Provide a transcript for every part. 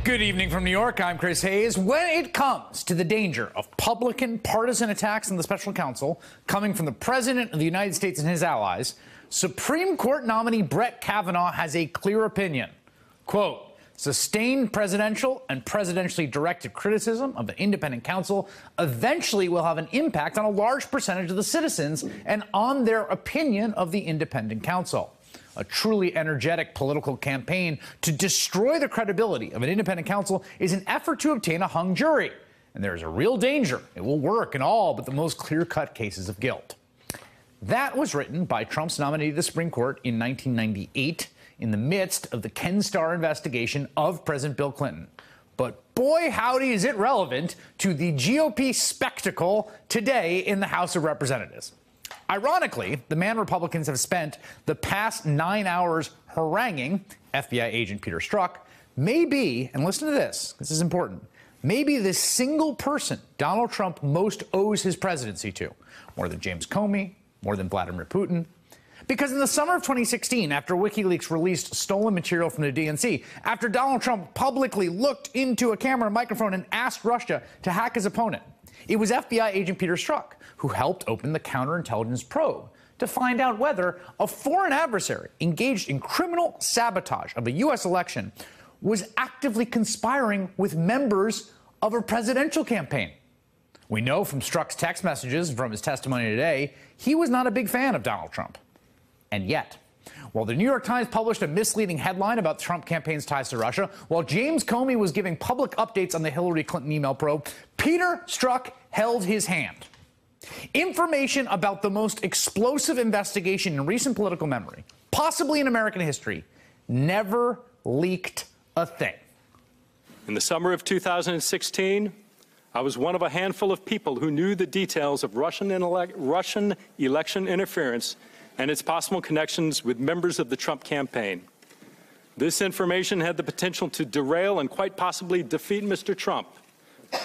Good evening from New York. I'm Chris Hayes. When it comes to the danger of public and partisan attacks on the special counsel coming from the President of the United States and his allies, Supreme Court nominee Brett Kavanaugh has a clear opinion. Quote, sustained presidential and presidentially directed criticism of the independent counsel eventually will have an impact on a large percentage of the citizens and on their opinion of the independent counsel. A truly energetic political campaign to destroy the credibility of an independent counsel is an effort to obtain a hung jury. And there is a real danger it will work in all but the most clear-cut cases of guilt. That was written by Trump's nominee to the Supreme Court in 1998 in the midst of the Ken Starr investigation of President Bill Clinton. But boy, howdy, is it relevant to the GOP spectacle today in the House of Representatives. Ironically, the man Republicans have spent the past 9 hours haranguing FBI agent Peter Strzok may be, and listen to this is important, maybe the single person Donald Trump most owes his presidency to, more than James Comey, more than Vladimir Putin. Because in the summer of 2016, after WikiLeaks released stolen material from the DNC, after Donald Trump publicly looked into a camera and microphone and asked Russia to hack his opponent, it was FBI agent Peter Strzok who helped open the counterintelligence probe to find out whether a foreign adversary engaged in criminal sabotage of a U.S. election was actively conspiring with members of a presidential campaign. We know from Strzok's text messages and from his testimony today, he was not a big fan of Donald Trump. And yet, while the New York Times published a misleading headline about the Trump campaign's ties to Russia, while James Comey was giving public updates on the Hillary Clinton email probe, Peter Strzok held his hand. Information about the most explosive investigation in recent political memory, possibly in American history, never leaked a thing. In the summer of 2016, I was one of a handful of people who knew the details of Russian election interference and its possible connections with members of the Trump campaign. This information had the potential to derail and quite possibly defeat Mr. Trump.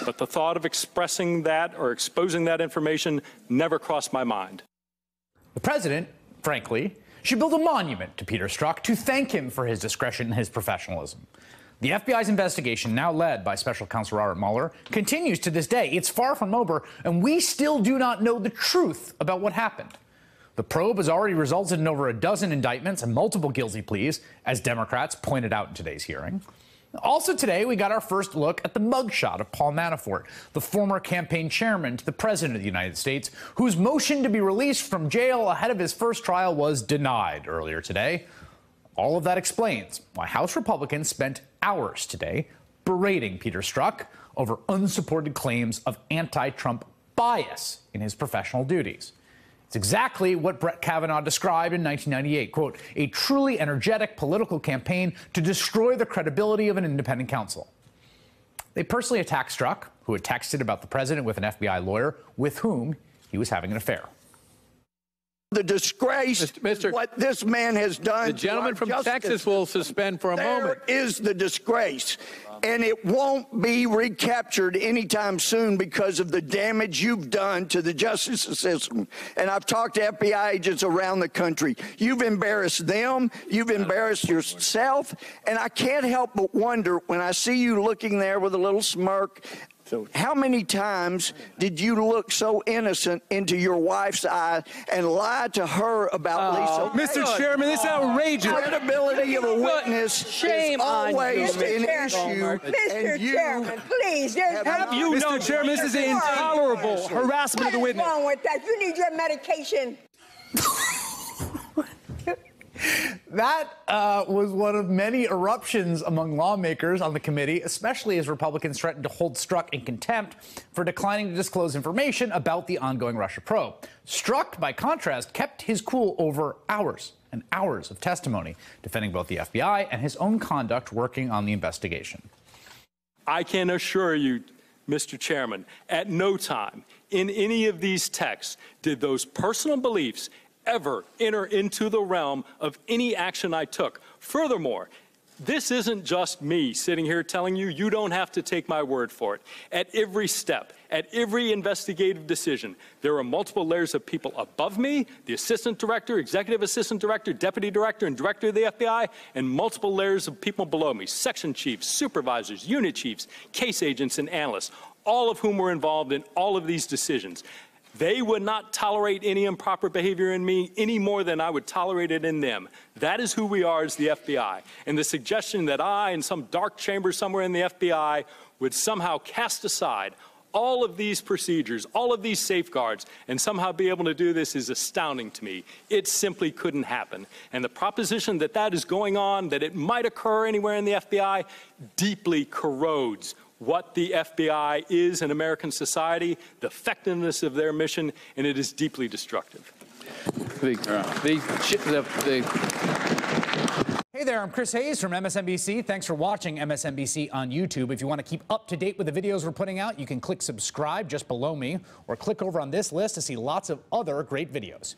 But the thought of expressing that or exposing that information never crossed my mind. The president, frankly, should build a monument to Peter Strzok to thank him for his discretion and his professionalism. The FBI's investigation, now led by Special Counsel Robert Mueller, continues to this day. It's far from over, and we still do not know the truth about what happened. The probe has already resulted in over a dozen indictments and multiple guilty pleas, as Democrats pointed out in today's hearing. Also today, we got our first look at the mugshot of Paul Manafort, the former campaign chairman to the President of the United States, whose motion to be released from jail ahead of his first trial was denied earlier today. All of that explains why House Republicans spent hours today berating Peter Strzok over unsupported claims of anti-Trump bias in his professional duties. It's exactly what Brett Kavanaugh described in 1998, quote, a truly energetic political campaign to destroy the credibility of an independent counsel. They personally attacked Strzok, who had texted about the president with an FBI lawyer with whom he was having an affair. The disgrace, what this man has done. The gentleman from Texas will suspend for a moment. There is the disgrace, and it won't be recaptured anytime soon because of the damage you've done to the justice system. And I've talked to FBI agents around the country. You've embarrassed them. You've embarrassed yourself. And I can't help but wonder when I see you looking there with a little smirk, how many times did you look so innocent into your wife's eye and lie to her about Lisa? Mr. Chairman, this is outrageous. The credibility of a witness Shame is always on you, an Mr. issue. Mr. Chairman, please, there's Have you Mr. Chairman, this is intolerable harassment of the witness. What's wrong with that? You need your medication. That was one of many eruptions among lawmakers on the committee, especially as Republicans threatened to hold Strzok in contempt for declining to disclose information about the ongoing Russia probe. Strzok, by contrast, kept his cool over hours and hours of testimony, defending both the FBI and his own conduct working on the investigation. I can assure you, Mr. Chairman, at no time in any of these texts did those personal beliefs ever enter into the realm of any action I took. Furthermore, This isn't just me sitting here telling you, you don't have to take my word for it. At every step, at every investigative decision, there are multiple layers of people above me, the assistant director, executive assistant director, deputy director, and director of the FBI, and multiple layers of people below me, section chiefs, supervisors, unit chiefs, case agents, and analysts, all of whom were involved in all of these decisions. They would not tolerate any improper behavior in me any more than I would tolerate it in them. That is who we are as the FBI. And the suggestion that I, in some dark chamber somewhere in the FBI, would somehow cast aside all of these procedures, all of these safeguards, and somehow be able to do this is astounding to me. It simply couldn't happen. And the proposition that that is going on, that it might occur anywhere in the FBI, deeply corrodes what the FBI is in American society, the effectiveness of their mission, and it is deeply destructive. Hey there, I'm Chris Hayes from MSNBC. Thanks for watching MSNBC on YouTube. If you want to keep up to date with the videos we're putting out, you can click subscribe just below me, or click over on this list to see lots of other great videos.